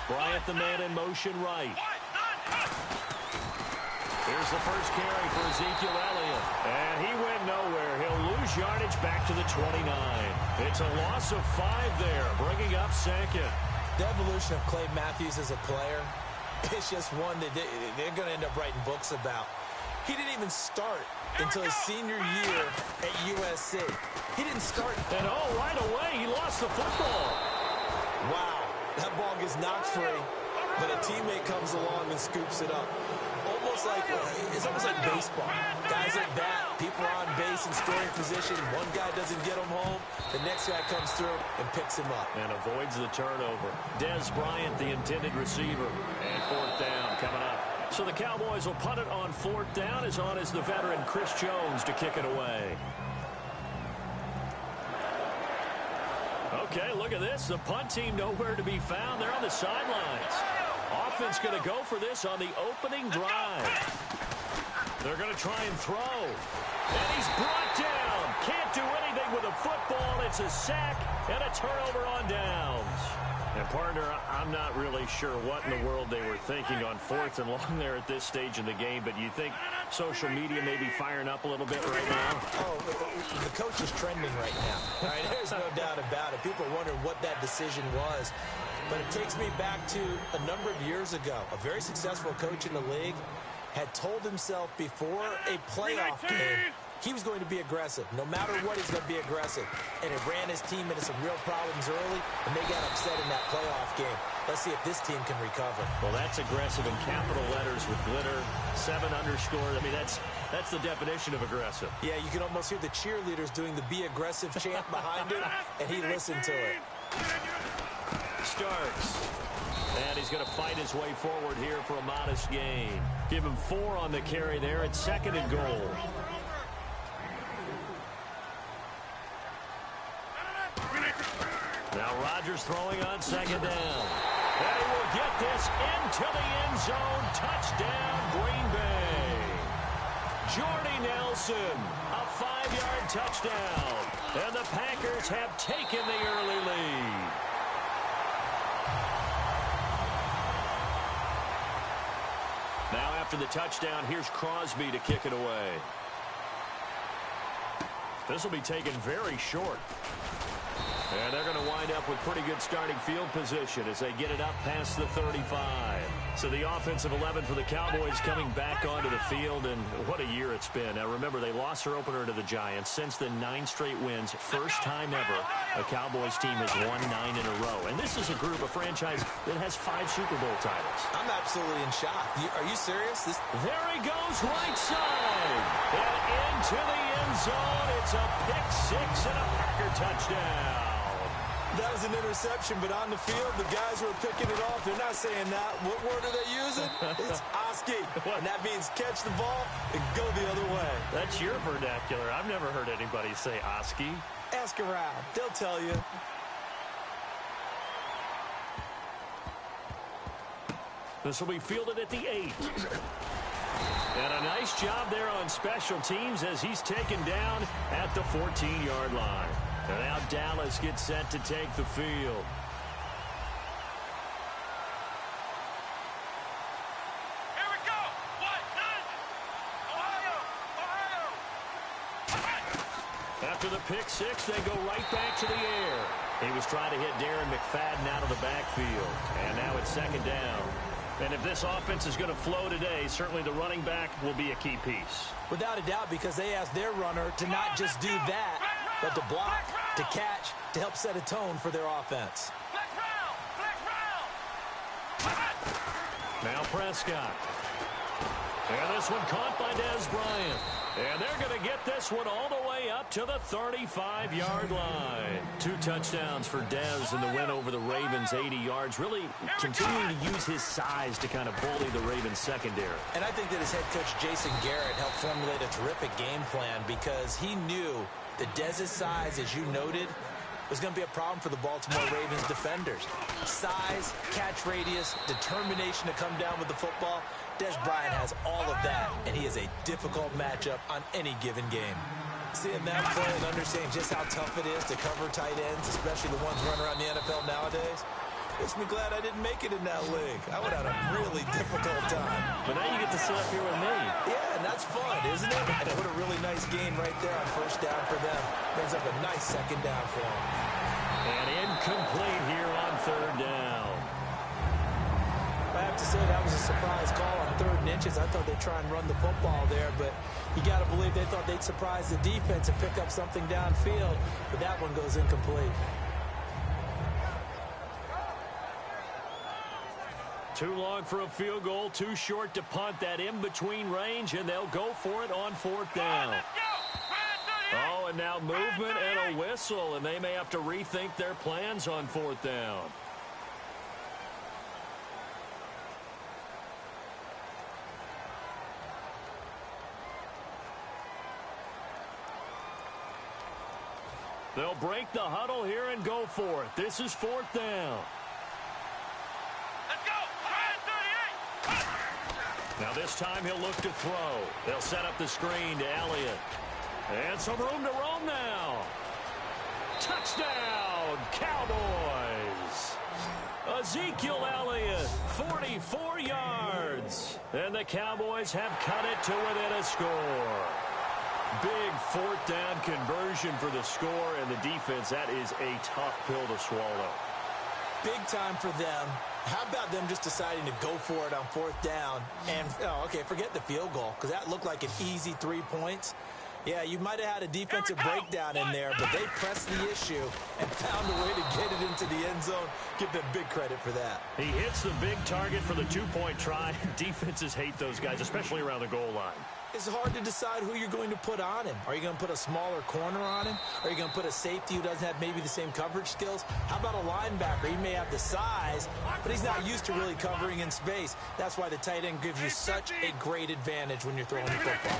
Bryant the man in motion right. Here's the first carry for Ezekiel Elliott. And he went nowhere. He'll lose yardage back to the 29. It's a loss of 5 there, bringing up second. The evolution of Clay Matthews as a player, it's just one that they're going to end up writing books about. He didn't even start until his senior year at USC. He didn't start. And right away, he lost the football. Wow, that ball gets knocked free, but a teammate comes along and scoops it up. It's almost like baseball. Guys at bat, people are on base in scoring position. One guy doesn't get him home. The next guy comes through and picks him up. And avoids the turnover. Dez Bryant, the intended receiver. And 4th down coming up. So the Cowboys will punt it on 4th down. As on is the veteran Chris Jones to kick it away. Okay, look at this. The punt team nowhere to be found. They're on the sidelines. Offense going to go for this on the opening drive. They're going to try and throw. And he's brought down. Can't do anything with a football. It's a sack and a turnover on downs. And, partner, I'm not really sure what in the world they were thinking on 4th and long there at this stage in the game, but you think social media may be firing up a little bit right now? Oh, the coach is trending right now. All right, there's no doubt about it. People are wondering what that decision was. But it takes me back to a number of years ago. A very successful coach in the league had told himself before a playoff game he was going to be aggressive. No matter what, he's going to be aggressive. And it ran his team into some real problems early, and they got upset in that playoff game. Let's see if this team can recover. Well, that's aggressive in capital letters with glitter, 7 underscore. I mean, that's the definition of aggressive. Yeah, you can almost hear the cheerleaders doing the be aggressive chant behind him, and he listened to it. Starts. And he's going to fight his way forward here for a modest gain. Give him 4 on the carry there. It's 2nd and goal. Now Rodgers throwing on 2nd down. And he will get this into the end zone. Touchdown, Green Bay. Jordy Nelson, a 5-yard touchdown. And the Packers have taken the early lead. Now after the touchdown, here's Crosby to kick it away. This will be taken very short. And they're going to wind up with pretty good starting field position as they get it up past the 35. So the offensive 11 for the Cowboys coming back onto the field, and what a year it's been. Now remember, they lost their opener to the Giants. Since then, 9 straight wins. First time ever a Cowboys team has won 9 in a row. And this is a group, a franchise that has 5 Super Bowl titles. I'm absolutely in shock. Are you serious? There he goes, right side. And into the end zone. It's a pick 6 and a Packer touchdown. That was an interception, but on the field, the guys who are picking it off, they're not saying that. What word are they using? It's Oski. And that means catch the ball and go the other way. That's your vernacular. I've never heard anybody say Oski. Ask around. They'll tell you. This will be fielded at the 8. And a nice job there on special teams as he's taken down at the 14-yard line. And now Dallas gets set to take the field. Here we go. Ohio. After the pick 6, they go right back to the air. He was trying to hit Darren McFadden out of the backfield. And now it's 2nd down. And if this offense is going to flow today, certainly the running back will be a key piece. Without a doubt, because they asked their runner to not just do that, but to block, to catch, to help set a tone for their offense. Now Prescott. And this one caught by Dez Bryant. And they're going to get this one all the way up to the 35-yard line. 2 touchdowns for Dez in the win over the Ravens, 80 yards. Really continuing to use his size to kind of bully the Ravens secondary. And I think that his head coach, Jason Garrett, helped formulate a terrific game plan because he knew that Dez's size, as you noted, was going to be a problem for the Baltimore Ravens defenders. Size, catch radius, determination to come down with the football. Dez Bryant has all of that, and he is a difficult matchup on any given game. Seeing that play and understanding just how tough it is to cover tight ends, especially the ones running around the NFL nowadays, Makes me glad I didn't make it in that league. I would have had a really difficult time. But now you get to sit up here with me. Yeah, and that's fun, isn't it? And what a really nice gain right there on first down for them. Brings up a nice second down for them. And incomplete here on third down. I have to say that was a surprise call on 3rd and inches. I thought they'd try and run the football there, but you got to believe they thought they'd surprise the defense and pick up something downfield, but that one goes incomplete. Too long for a field goal, too short to punt. That in-between range, and they'll go for it on 4th down. Oh, and now movement and a whistle, and they may have to rethink their plans on 4th down. They'll break the huddle here and go for it. This is 4th down. Let's go. Now this time he'll look to throw. They'll set up the screen to Elliott. And some room to roam now. Touchdown, Cowboys. Ezekiel Elliott, 44 yards. And the Cowboys have cut it to within a score. Big 4th down conversion for the score, and the defense, that is a tough pill to swallow. Big time for them. How about them just deciding to go for it on 4th down? And, okay, forget the field goal, because that looked like an easy 3 points. Yeah, you might have had a defensive breakdown in there, but they pressed the issue and found a way to get it into the end zone. Give them big credit for that. He hits the big target for the 2-point try. Defenses hate those guys, especially around the goal line. It's hard to decide who you're going to put on him. Are you going to put a smaller corner on him? Are you going to put a safety who doesn't have maybe the same coverage skills? How about a linebacker? He may have the size, but he's not used to really covering in space. That's why the tight end gives you such a great advantage when you're throwing the football.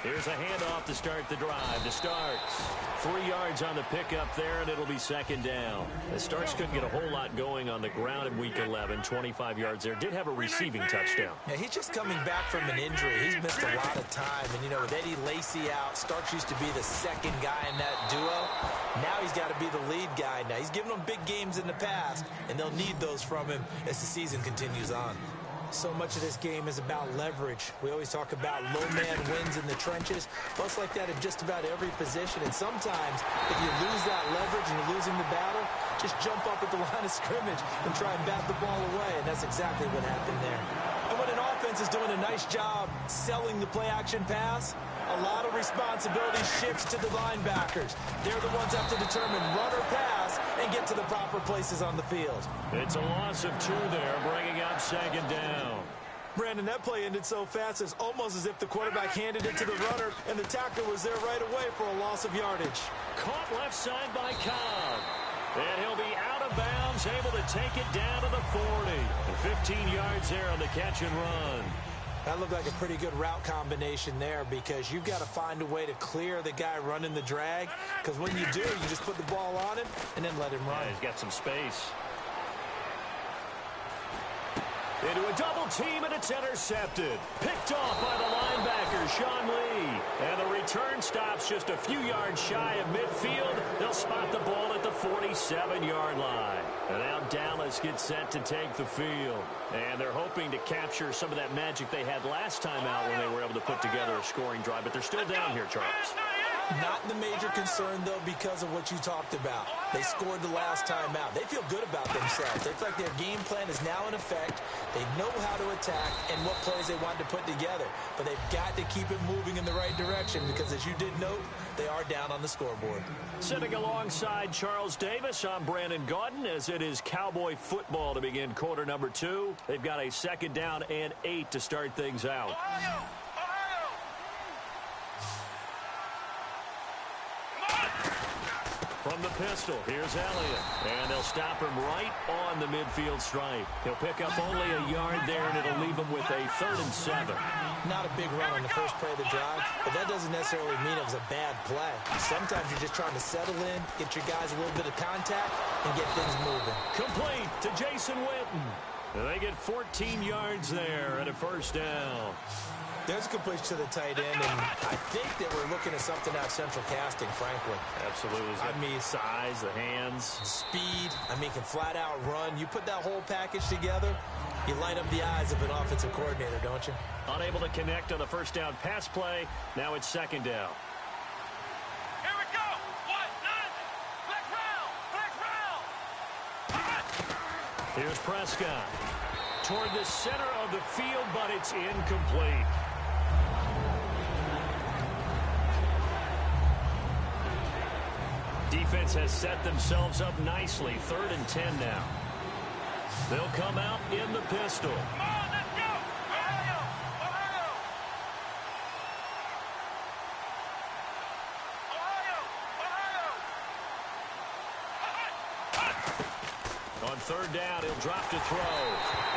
Here's a handoff to start the drive. The Starks, 3 yards on the pickup there, and it'll be 2nd down. The Starks couldn't get a whole lot going on the ground in Week 11. 25 yards there. Did have a receiving touchdown. Yeah, he's just coming back from an injury. He's missed a lot of time. And, you know, with Eddie Lacy out, Starks used to be the second guy in that duo. Now he's got to be the lead guy. Now, he's given them big games in the past, and they'll need those from him as the season continues on. So much of this game is about leverage. We always talk about low man wins in the trenches. Well, it's like that in just about every position. And sometimes, if you lose that leverage and you're losing the battle, just jump up at the line of scrimmage and try and bat the ball away. And that's exactly what happened there. And when an offense is doing a nice job selling the play-action pass, a lot of responsibility shifts to the linebackers. They're the ones that have to determine run or pass and get to the proper places on the field. It's a loss of 2 there, bringing up 2nd down. Brandon, that play ended so fast, it's almost as if the quarterback handed it to the runner, and the tackler was there right away for a loss of yardage. Caught left side by Cobb. And he'll be out of bounds, able to take it down to the 40. And 15 yards there on the catch and run. That looked like a pretty good route combination there, because you've got to find a way to clear the guy running the drag, because when you do, you just put the ball on him and then let him run. Yeah, he's got some space. Into a double team, and it's intercepted. Picked off by the linebacker, Sean Lee. And the return stops just a few yards shy of midfield. They'll spot the ball at the 47-yard line. And now Dallas gets set to take the field. And they're hoping to capture some of that magic they had last time out when they were able to put together a scoring drive. But they're still down here, Charles. Not the major concern, though, because of what you talked about. They scored the last time out. They feel good about themselves. They feel like their game plan is now in effect. They know how to attack and what plays they want to put together. But they've got to keep it moving in the right direction because, as you did note, they are down on the scoreboard. Sitting alongside Charles Davis, I'm Brandon Gaudin, as it is Cowboy football to begin quarter number 2. They've got a 2nd down and 8 to start things out. From the pistol, here's Elliott. And they'll stop him right on the midfield stripe. He'll pick up only a yard there, and it'll leave him with a 3rd and 7. Not a big run on the first play of the drive, but that doesn't necessarily mean it was a bad play. Sometimes you're just trying to settle in, get your guys a little bit of contact, and get things moving. Complete to Jason Witten. And they get 14 yards there and a 1st down. There's a completion to the tight end, and I think that we're looking at something out of central casting, frankly. Absolutely. I mean, size, the hands. Speed. I mean, can flat out run. You put that whole package together, you light up the eyes of an offensive coordinator, don't you? Unable to connect on the first down pass play. Now it's second down. Here we go. 1-9. Flex round. Here's Prescott. Toward the center of the field, but it's incomplete. Defense has set themselves up nicely. 3rd and 10 now. They'll come out in the pistol. Come on, let's go. Ohio. On 3rd down, he'll drop to throw.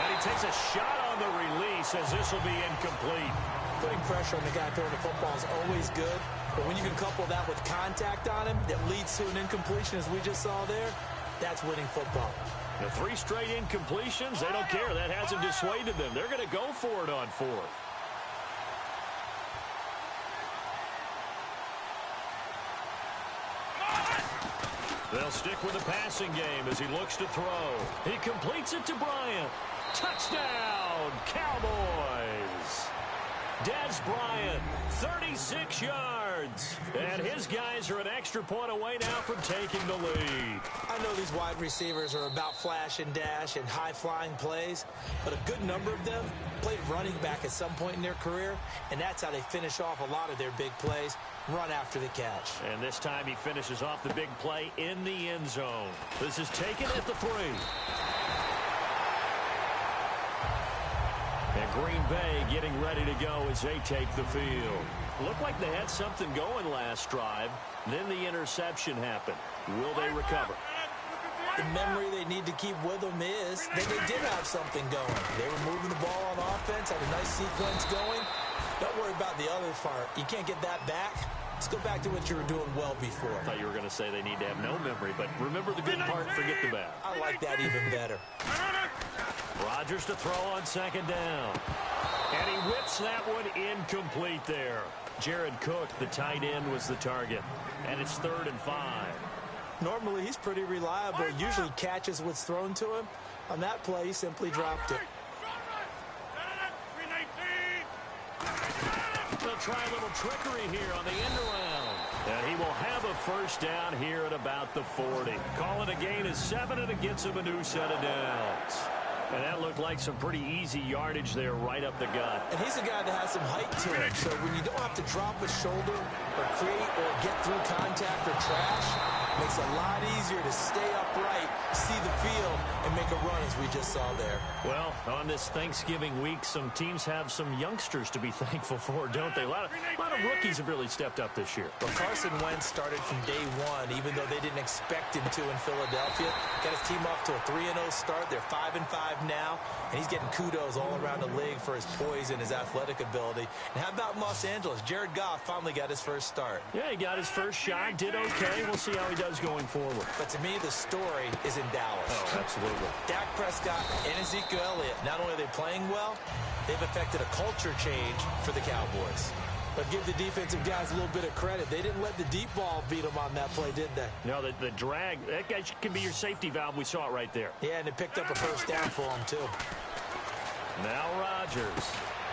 And he takes a shot on the release as this will be incomplete. Putting pressure on the guy throwing the football is always good, but when you can couple that with contact on him that leads to an incompletion, as we just saw there, that's winning football. The 3 straight incompletions, they don't care. That hasn't dissuaded them. They're going to go for it on 4th. They'll stick with the passing game as he looks to throw. He completes it to Bryant. Touchdown, Cowboys! Dez Bryant, 36 yards. And his guys are an extra point away now from taking the lead. I know these wide receivers are about flash and dash and high-flying plays, but a good number of them played running back at some point in their career, and that's how they finish off a lot of their big plays, run after the catch. And this time he finishes off the big play in the end zone. This is taken at the 3. And Green Bay getting ready to go as they take the field. Looked like they had something going last drive. Then the interception happened. Will they recover? The memory they need to keep with them is that they did have something going. They were moving the ball on offense, had a nice sequence going. Don't worry about the other part. You can't get that back. Let's go back to what you were doing well before. I thought you were going to say they need to have no memory, but remember the good part, forget the bad. I like that even better. Rodgers to throw on 2nd down. And he whips that one incomplete there. Jared Cook, the tight end, was the target. And it's 3rd and 5. Normally, he's pretty reliable. Usually catches what's thrown to him. On that play, he simply dropped it. They'll try a little trickery here on the end around. And he will have a first down here at about the 40. Calling a gain of 7, and it gets him a new set of downs. And that looked like some pretty easy yardage there right up the gut. And he's a guy that has some height to him. So when you don't have to drop a shoulder or create or get through contact or trash, it makes it a lot easier to stay upright, see the field, and make a run as we just saw there. Well, on this Thanksgiving week, some teams have some youngsters to be thankful for, don't they? A lot of rookies have really stepped up this year. Well, Carson Wentz started from day 1, even though they didn't expect him to in Philadelphia. Got his team off to a 3-0 start. They're 5-5 now, and he's getting kudos all around the league for his poise and his athletic ability. And how about Los Angeles? Jared Goff finally got his first start. Yeah, he got his first shot, did okay. We'll see how he does going forward. But to me, the story is in Dallas. Oh, absolutely. Dak Prescott and Ezekiel Elliott, not only are they playing well, they've affected a culture change for the Cowboys. But give the defensive guys a little bit of credit. They didn't let the deep ball beat them on that play, did they? No, the drag, that guy can be your safety valve. We saw it right there. Yeah, and it picked up a first down for him, too. Now Rodgers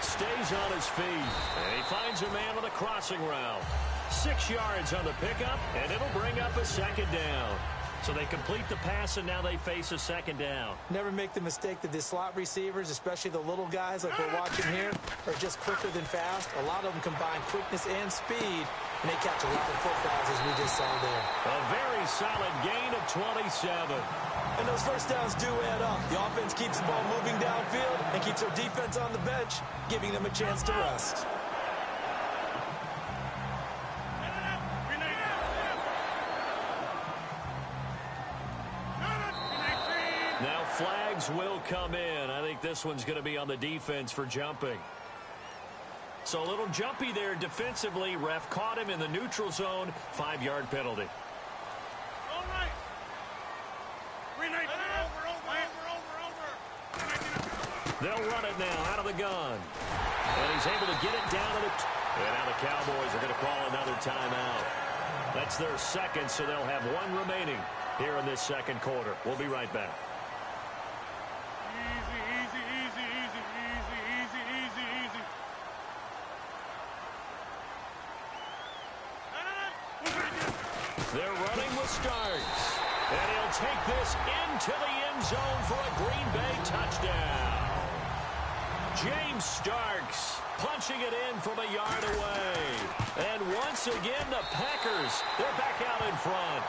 stays on his feet, and he finds a man on the crossing route. 6 yards on the pickup, and it'll bring up a 2nd down. So they complete the pass, and now they face a 2nd down. Never make the mistake that the slot receivers, especially the little guys like we're watching here, are just quicker than fast. A lot of them combine quickness and speed, and they catch a lot of footballs, as we just saw there. A very solid gain of 27. And those first downs do add up. The offense keeps the ball moving downfield and keeps their defense on the bench, giving them a chance to rest. Now flags will come in. I think this one's going to be on the defense for jumping. So a little jumpy there defensively. Ref caught him in the neutral zone. 5-yard penalty. All right. They'll run it now out of the gun. And he's able to get it down to the... And now the Cowboys are going to call another timeout. That's their second, so they'll have one remaining here in this second quarter. We'll be right back. They're running with Starks. And he'll take this into the end zone for a Green Bay touchdown. James Starks punching it in from a yard away. And once again, the Packers, they're back out in front.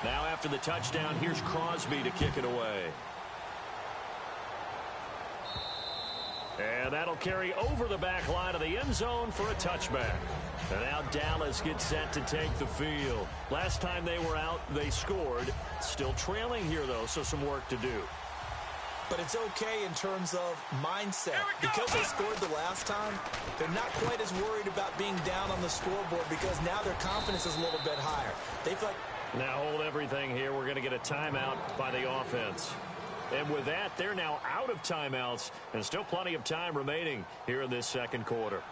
Now after the touchdown, here's Crosby to kick it away. And that'll carry over the back line of the end zone for a touchback. And now Dallas gets set to take the field. Last time they were out, they scored. Still trailing here, though, so some work to do. But it's okay in terms of mindset. Because they scored the last time, they're not quite as worried about being down on the scoreboard because now their confidence is a little bit higher. They feel like... Now hold everything here. We're going to get a timeout by the offense. And with that, they're now out of timeouts and still plenty of time remaining here in this second quarter.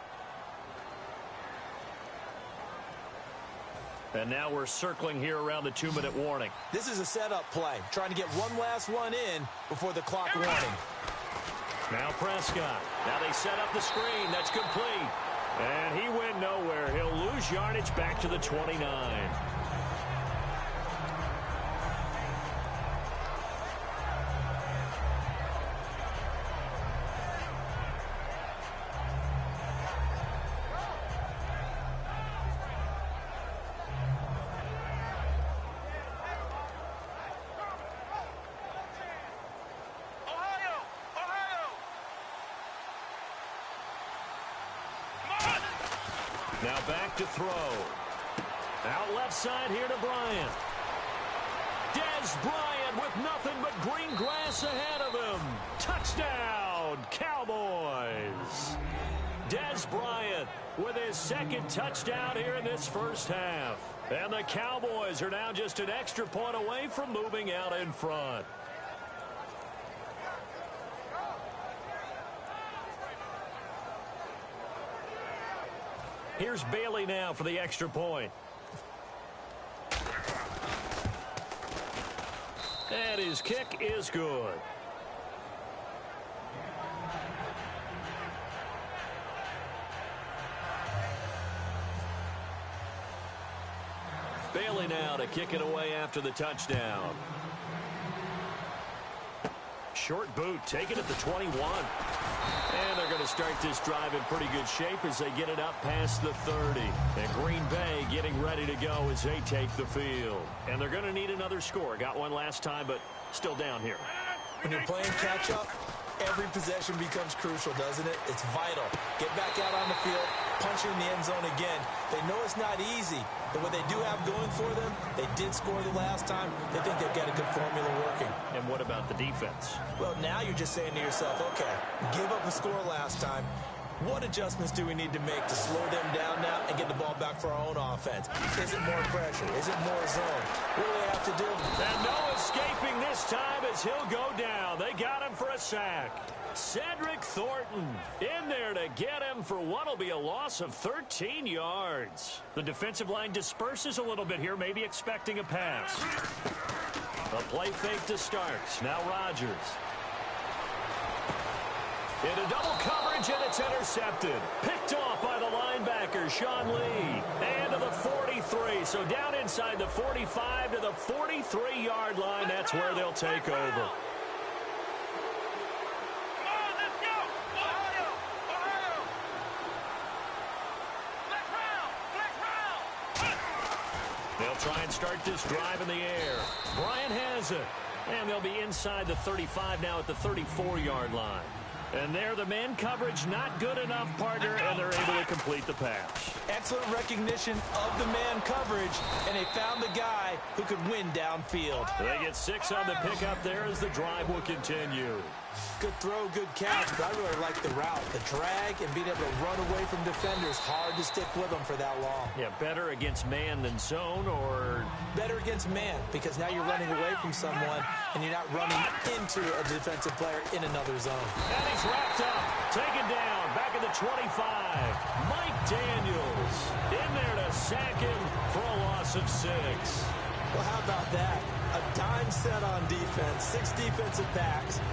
And now we're circling here around the 2-minute warning. This is a setup play, trying to get one last one in before the clock warning. Now Prescott. Now they set up the screen. That's complete. And he went nowhere. He'll lose yardage back to the 29. Now back to throw. Out left side here to Bryant. Dez Bryant with nothing but green grass ahead of him. Touchdown, Cowboys. Dez Bryant with his second touchdown here in this first half. And the Cowboys are now just an extra point away from moving out in front. Here's Bailey now for the extra point. And his kick is good. Bailey now to kick it away after the touchdown. Short boot taken at the 21. And they're going to start this drive in pretty good shape as they get it up past the 30. And Green Bay getting ready to go as they take the field. And they're going to need another score. Got one last time, but still down here. When you're playing catch-up, every possession becomes crucial, doesn't it? It's vital. Get back out on the field, punch in the end zone again. They know it's not easy, but what they do have going for them, they did score the last time. They think they've got a good formula working. And what about the defense? Well, now you're just saying to yourself, okay, give up a score last time. What adjustments do we need to make to slow them down now and get the ball back for our own offense? Is it more pressure? Is it more zone? What do they have to do? And no escaping this time as he'll go down. They got him for a sack. Cedric Thornton in there to get him for what will be a loss of 13 yards. The defensive line disperses a little bit here, maybe expecting a pass. A play fake to Starks. Now Rodgers. Into double coverage, and it's intercepted. Picked off by the linebacker, Sean Lee. And to the 43. So down inside the 45 to the 43-yard line. That's where they'll take over. They'll try and start this drive in the air. Bryant has it. And they'll be inside the 35 now at the 34-yard line. And there, the man coverage not good enough, partner, and they're able to complete the pass. Excellent recognition of the man coverage, and they found the guy who could win downfield. They get 6 on the pickup there as the drive will continue. Good throw, good catch, but I really like the route. The drag and being able to run away from defenders, hard to stick with them for that long. Yeah, better against man than zone, or... Better against man, because now you're running away from someone, and you're not running into a defensive player in another zone. And he's wrapped up, taken down, back at the 25. Mike Daniels in there to sack him for a loss of 6. Well, how about that? A dime set on defense, 6 defensive backs.